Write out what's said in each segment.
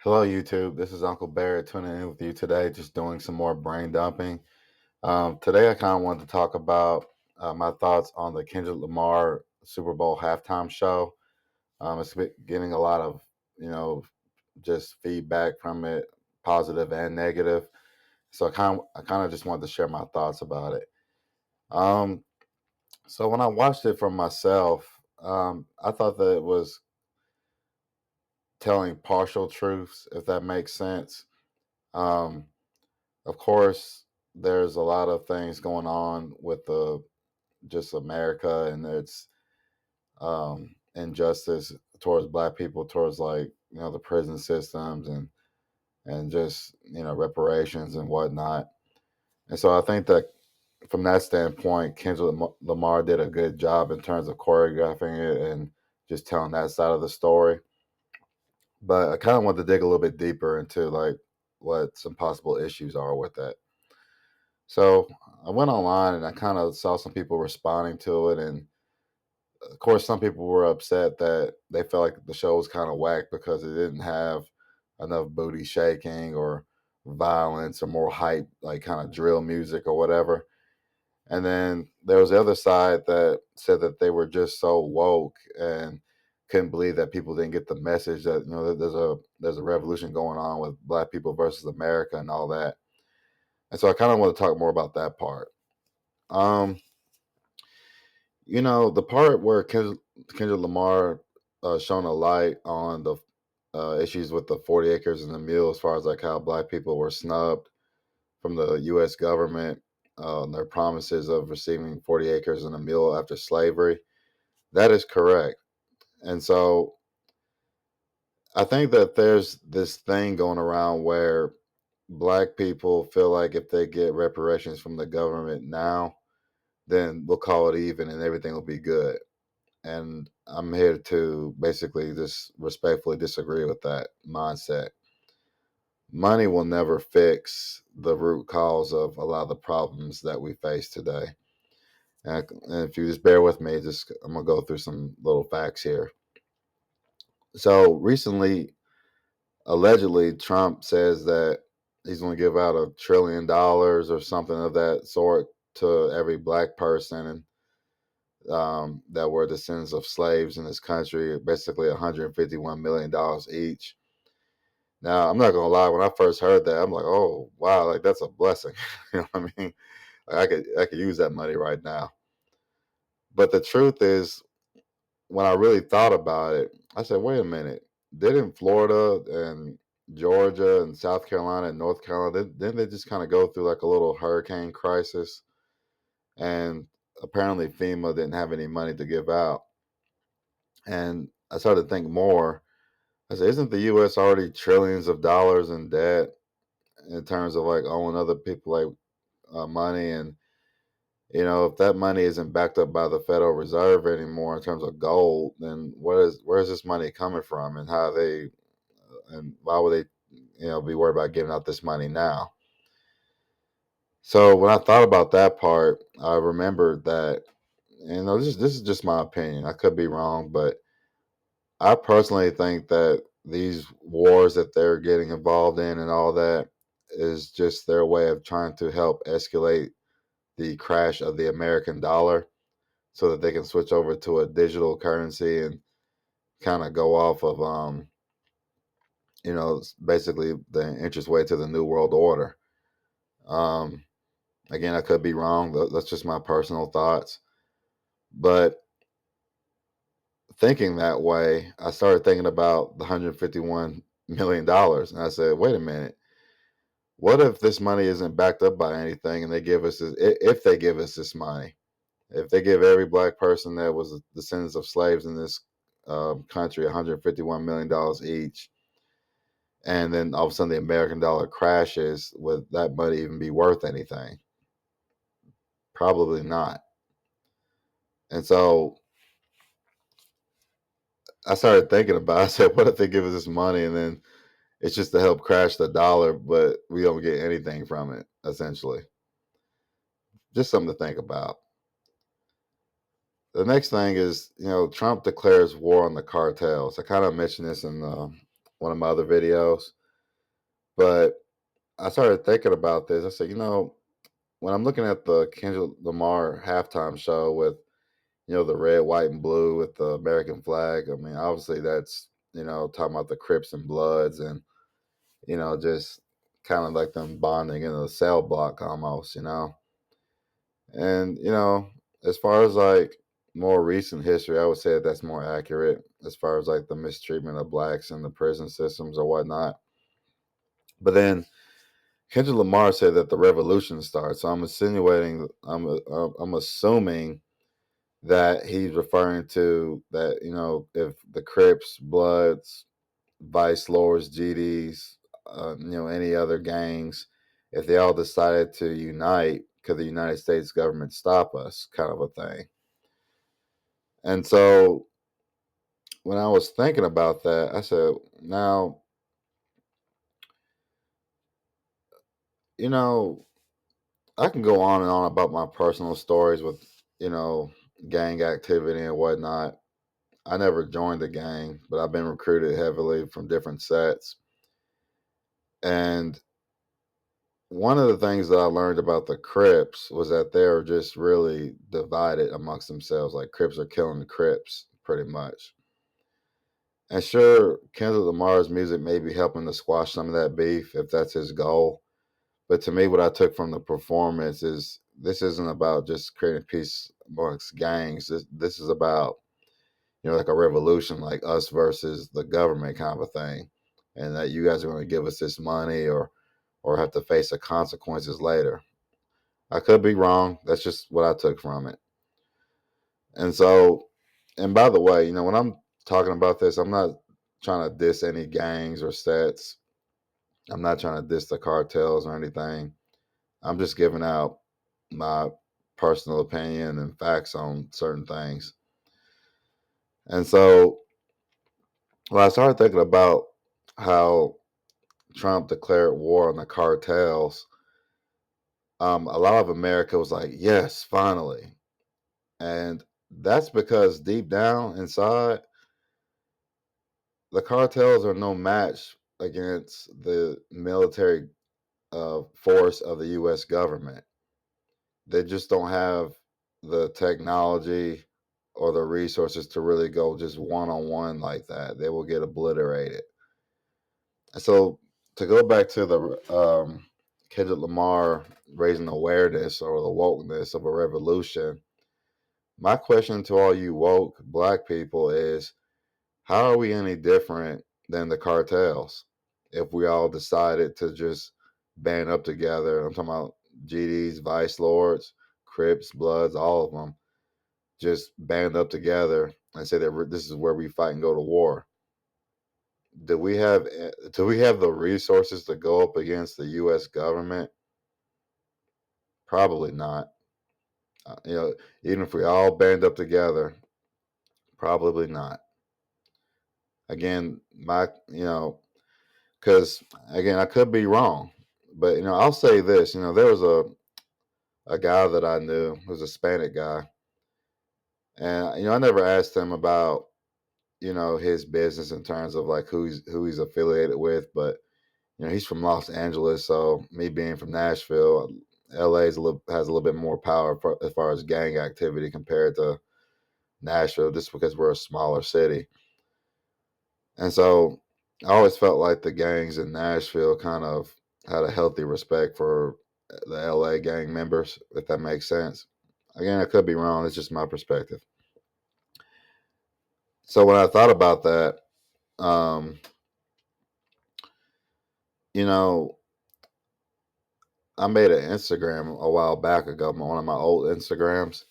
Hello, YouTube. This is Uncle Barry tuning in with you today, just doing some more brain dumping. Today, I kind of wanted to talk about my thoughts on the Kendrick Lamar Super Bowl halftime show. Getting a lot of, you know, just feedback from it, positive and negative. So I kind of just wanted to share my thoughts about it. Um, so when I watched it for myself, I thought that it was telling partial truths, if that makes sense. Um, Of course, there's a lot of things going on with the just America and its injustice towards Black people, towards the prison systems and just reparations and whatnot. And so I think that from that standpoint, Lamar did a good job in terms of choreographing it and just telling that side of the story. But I kind of want to dig a little bit deeper into like what some possible issues are with that. So I went online and I kind of saw some people responding to it, and of course, some people were upset that they felt like the show was kind of whack because it didn't have enough booty shaking or violence or more hype, like kind of drill music or whatever. And then there was the other side that said that they were just so woke and couldn't believe that people didn't get the message that that there's a revolution going on with Black people versus America and all that. And so I kind of want to talk more about that part. Um, the part where Kendrick Lamar shone a light on the issues with the 40 acres and the mule, as far as like how Black people were snubbed from the U.S. government, their promises of receiving 40 acres and a mule after slavery. That is correct. And so I think that there's this thing going around where Black people feel like if they get reparations from the government now, then we'll call it even and everything will be good. And I'm here to basically just respectfully disagree with that mindset. Money will never fix the root cause of a lot of the problems that we face today. And if you just bear with me, just I'm gonna go through some little facts here. So recently, allegedly, Trump says that he's going to give out $1 trillion or something of that sort to every Black person, and that were descendants of slaves in this country, basically $151 million each. Now, I'm not gonna lie, when I first heard that, I'm like, oh wow, like that's a blessing. You know what I mean? Like, I could use that money right now. But the truth is, when I really thought about it, I said, wait a minute, didn't Florida and Georgia and South Carolina and North Carolina, didn't they just kind of go through like a little hurricane crisis? And apparently FEMA didn't have any money to give out. And I started to think more. I said, isn't the U.S. already trillions of dollars in debt in terms of like owing other people like money? And if that money isn't backed up by the Federal Reserve anymore in terms of gold, then where is this money coming from, and how they and why would they be worried about giving out this money now? So when I thought about that part, I remembered that this is just my opinion. I could be wrong, but I personally think that these wars that they're getting involved in and all that is just their way of trying to help escalate the crash of the American dollar so that they can switch over to a digital currency and kind of go off of basically the interest way to the new world order. Um Again, I could be wrong. That's just my personal thoughts. But thinking that way, I started thinking about the $151 million, and I said, wait a minute. What if this money isn't backed up by anything, and they give us this? If they give us this money, if they give every Black person that was descendants of slaves in this country $151 million each, and then all of a sudden the American dollar crashes, would that money even be worth anything? Probably not. And so I started thinking about. I said, what if they give us this money and then it's just to help crash the dollar, but we don't get anything from it, essentially. Just something to think about. The next thing is, Trump declares war on the cartels. I kind of mentioned this in one of my other videos. But I started thinking about this. I said, when I'm looking at the Kendrick Lamar halftime show with, the red, white, and blue with the American flag, I mean, obviously that's, talking about the Crips and Bloods and, just kind of like them bonding in a cell block almost. And, as far as like more recent history, I would say that's more accurate as far as like the mistreatment of blacks in the prison systems or whatnot. But then Kendrick Lamar said that the revolution starts. So I'm insinuating, I'm assuming that he's referring to that, if the Crips, Bloods, Vice Lords, GDs, any other gangs, if they all decided to unite, could the United States government stop us, kind of a thing. And so when I was thinking about that, I said, now, you know, I can go on and on about my personal stories with, you know, gang activity and whatnot. I never joined the gang, but I've been recruited heavily from different sets. And one of the things that I learned about the Crips was that they're just really divided amongst themselves. Like Crips are killing the Crips, pretty much. And sure, Kendrick Lamar's music may be helping to squash some of that beef if that's his goal. But to me, what I took from the performance is this isn't about just creating peace amongst gangs. This is about, like a revolution, like us versus the government kind of a thing. And that you guys are going to give us this money or have to face the consequences later. I could be wrong. That's just what I took from it. And so, and by the way, when I'm talking about this, I'm not trying to diss any gangs or sets. I'm not trying to diss the cartels or anything. I'm just giving out my personal opinion and facts on certain things. And so, when I started thinking about how Trump declared war on the cartels, a lot of America was like, yes, finally. And that's because deep down inside, the cartels are no match against the military force of the U.S. government. They just don't have the technology or the resources to really go just one on one like that. They will get obliterated. And so, to go back to the Kendrick Lamar raising awareness or the wokeness of a revolution, my question to all you woke black people is, how are we any different than the cartels if we all decided to just band up together? I'm talking about GDs, Vice Lords, Crips, Bloods, all of them, just band up together and say that this is where we fight and go to war. Do we have the resources to go up against the U.S. government? Probably not. Even if we all band up together, probably not. Again, because again, I could be wrong, but I'll say this. There was a guy that I knew who was a Hispanic guy, and I never asked him about his business in terms of like who he's affiliated with, but he's from Los Angeles, so me being from Nashville, has a little bit more power as far as gang activity compared to Nashville, just because we're a smaller city. And so I always felt like the gangs in Nashville kind of had a healthy respect for the LA gang members, if that makes sense. Again, I could be wrong. It's just my perspective. So when I thought about that, um, you know, I made an Instagram a while back ago, one of my old Instagrams.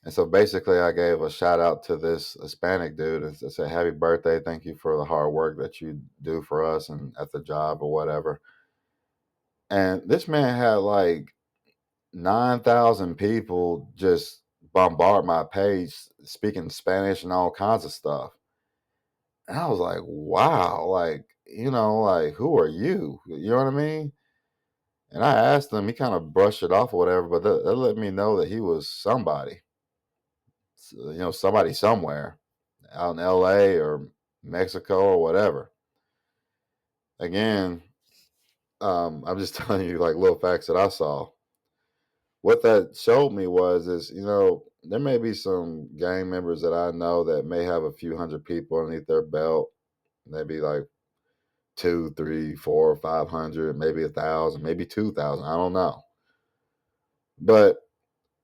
And so basically, I gave a shout out to this Hispanic dude and said, "Happy birthday. Thank you for the hard work that you do for us and at the job or whatever." And this man had like 9,000 people just bombard my page speaking Spanish and all kinds of stuff. And I was like, wow, like, like, who are you? You know what I mean? And I asked him, he kind of brushed it off or whatever, but that let me know that he was somebody, somebody somewhere out in LA or Mexico or whatever. again, I'm just telling you like little facts that I saw. What that showed me is there may be some gang members that I know that may have a few hundred people underneath their belt, maybe like two, three, four, 500, maybe 1,000, maybe 2,000. I don't know, but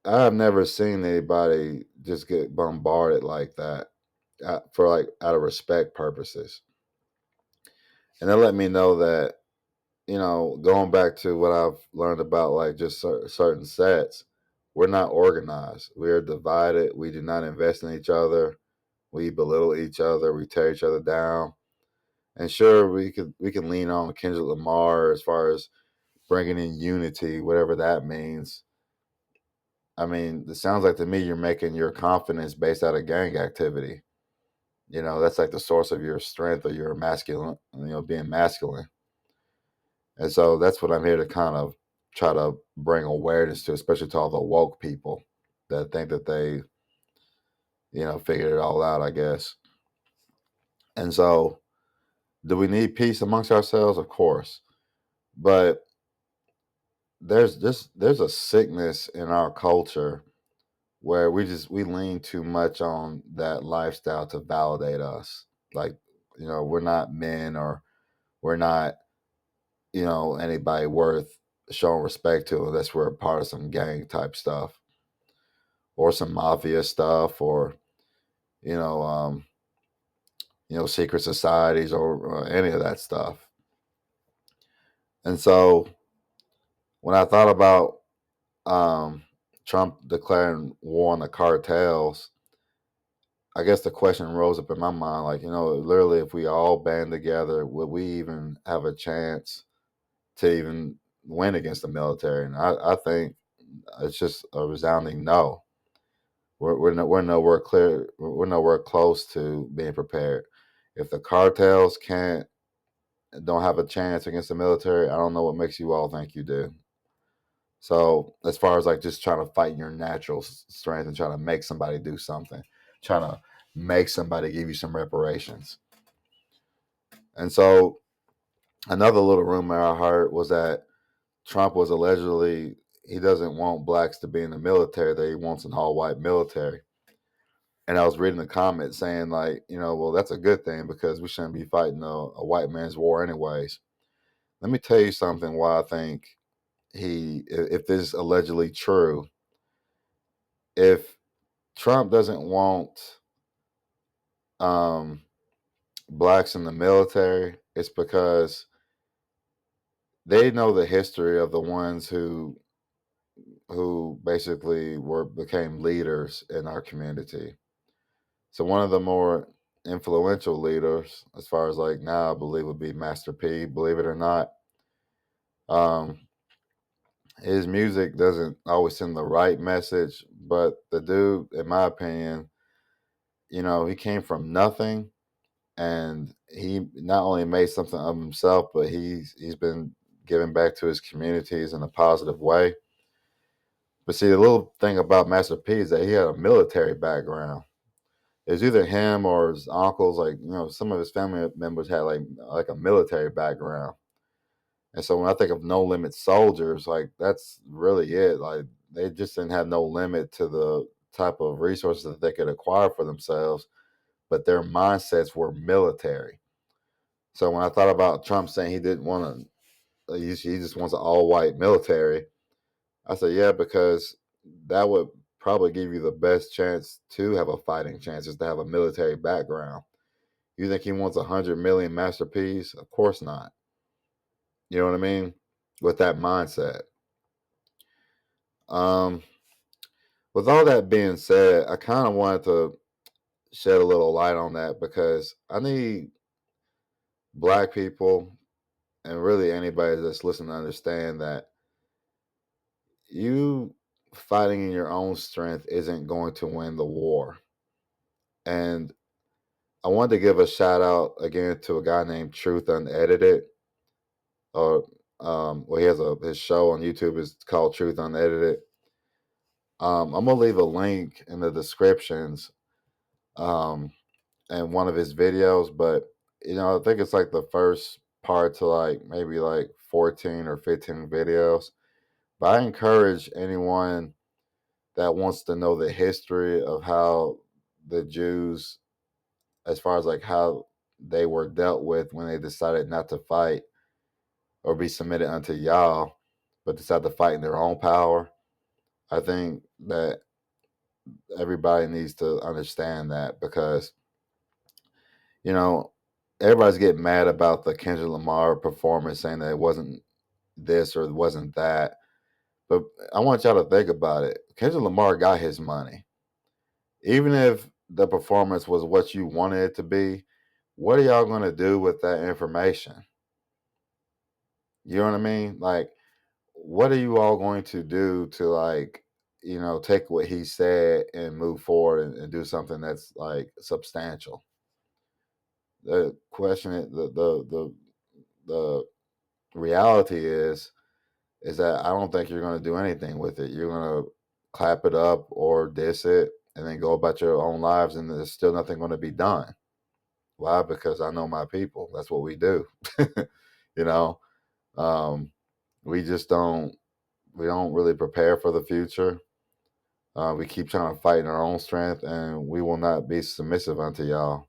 I've never seen anybody just get bombarded like that for like out of respect purposes. And that let me know that, going back to what I've learned about like just certain sets, we're not organized. We are divided. We do not invest in each other. We belittle each other. We tear each other down. And sure, we can lean on Kendrick Lamar as far as bringing in unity, whatever that means. I mean, it sounds like to me you're making your confidence based out of gang activity. That's like the source of your strength or your masculine, being masculine. And so that's what I'm here to kind of try to bring awareness to, especially to all the woke people that think that they, figured it all out, I guess. And so, do we need peace amongst ourselves? Of course. But there's a sickness in our culture where we lean too much on that lifestyle to validate us. Like, we're not men, or we're not, anybody worth showing respect to unless we're a part of some gang type stuff or some mafia stuff, or you know, um, secret societies, or any of that stuff. And so when I thought about Trump declaring war on the cartels, I guess the question rose up in my mind, like, literally, if we all band together, would we even have a chance to even win against the military? And I think it's just a resounding no. We're nowhere clear. We're nowhere close to being prepared. If the cartels don't have a chance against the military, I don't know what makes you all think you do. So as far as like just trying to fight your natural strength and trying to make somebody do something, trying to make somebody give you some reparations. And so another little rumor I heard was that Trump was allegedly, he doesn't want blacks to be in the military, that he wants an all white military. And I was reading the comments saying like, well, that's a good thing because we shouldn't be fighting a white man's war anyways. Let me tell you something why I think if this is allegedly true, if Trump doesn't want um, blacks in the military, it's because they know the history of the ones who basically became leaders in our community. So one of the more influential leaders, as far as like now, I believe would be Master P. Believe it or not, um, his music doesn't always send the right message, but the dude, in my opinion, he came from nothing, and he not only made something of himself, but he's been giving back to his communities in a positive way. But see, the little thing about Master P is that he had a military background. It was either him or his uncles, like some of his family members had like a military background. And so when I think of No Limit Soldiers, like that's really it. Like they just didn't have no limit to the type of resources that they could acquire for themselves, but their mindsets were military. So when I thought about Trump saying he didn't want to, he just wants an all white military, I said, yeah, because that would probably give you the best chance to have a fighting chance, is to have a military background. You think he wants 100 million masterpiece? Of course not. You know what I mean? With that mindset. Um, with all that being said, I kind of wanted to shed a little light on that because I need black people and really anybody that's listening to understand that you fighting in your own strength isn't going to win the war. And I wanted to give a shout out again to a guy named Truth Unedited. Or well, he has his show on YouTube is called Truth Unedited. I'm gonna leave a link in the descriptions and one of his videos, but I think it's like the first part to like maybe like 14 or 15 videos. But I encourage anyone that wants to know the history of how the Jews, as far as like how they were dealt with when they decided not to fight or be submitted unto Yah, but decided to fight in their own power. I think that everybody needs to understand that because, you know, everybody's getting mad about the Kendrick Lamar performance, saying that it wasn't this or it wasn't that. But I want y'all to think about it. Kendrick Lamar got his money. Even if the performance was what you wanted it to be, what are y'all going to do with that information? You know what I mean? Like, what are you all going to do to, like, take what he said and move forward and do something that's like substantial? The question, the reality is that I don't think you're going to do anything with it. You're going to clap it up or diss it and then go about your own lives, and there's still nothing going to be done. Why? Because I know my people. That's what we do. you know, um, we just don't really prepare for the future. We keep trying to fight in our own strength, and we will not be submissive unto y'all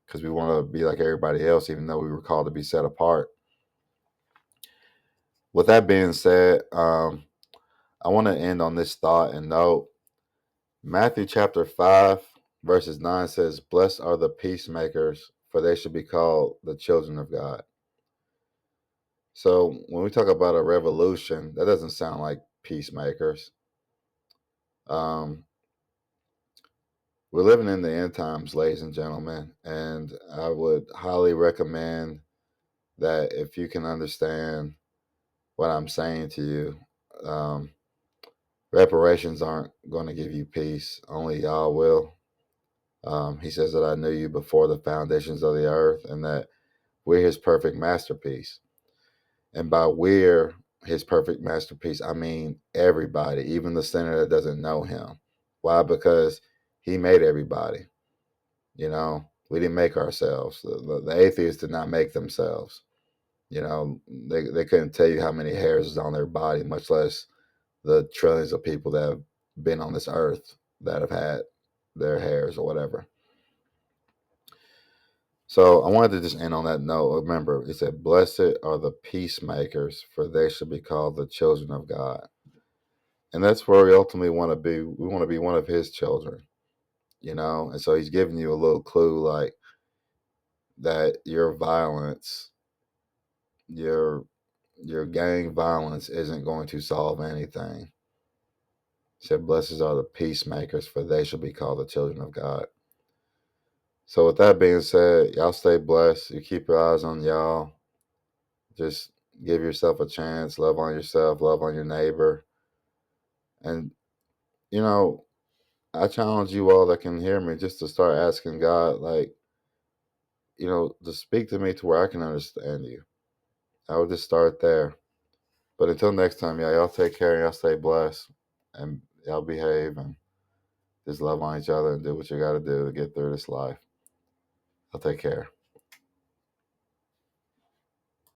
because we want to be like everybody else, even though we were called to be set apart. With that being said, I want to end on this thought and note. Matthew chapter 5, verses 9 says, "Blessed are the peacemakers, for they should be called the children of God." So when we talk about a revolution, that doesn't sound like peacemakers. Um, we're living in the end times, ladies and gentlemen, and I would highly recommend that if you can understand what I'm saying to you, reparations aren't going to give you peace. Only y'all will. He says that I knew you before the foundations of the earth, and that we're his perfect masterpiece. And by we're his perfect masterpiece, I mean everybody, even the sinner that doesn't know him. Why? Because he made everybody. We didn't make ourselves. The atheists did not make themselves. They couldn't tell you how many hairs is on their body, much less the trillions of people that have been on this earth that have had their hairs or whatever. So I wanted to just end on that note. Remember, it said, "Blessed are the peacemakers, for they shall be called the children of God." And that's where we ultimately want to be. We want to be one of his children, And so he's giving you a little clue, like that your violence, your gang violence isn't going to solve anything. He said, "Blessed are the peacemakers, for they shall be called the children of God." So with that being said, y'all stay blessed. You keep your eyes on y'all. Just give yourself a chance. Love on yourself. Love on your neighbor. And, I challenge you all that can hear me just to start asking God, like, to speak to me to where I can understand you. I would just start there. But until next time, y'all take care and y'all stay blessed. And y'all behave and just love on each other and do what you got to do to get through this life. I'll take care.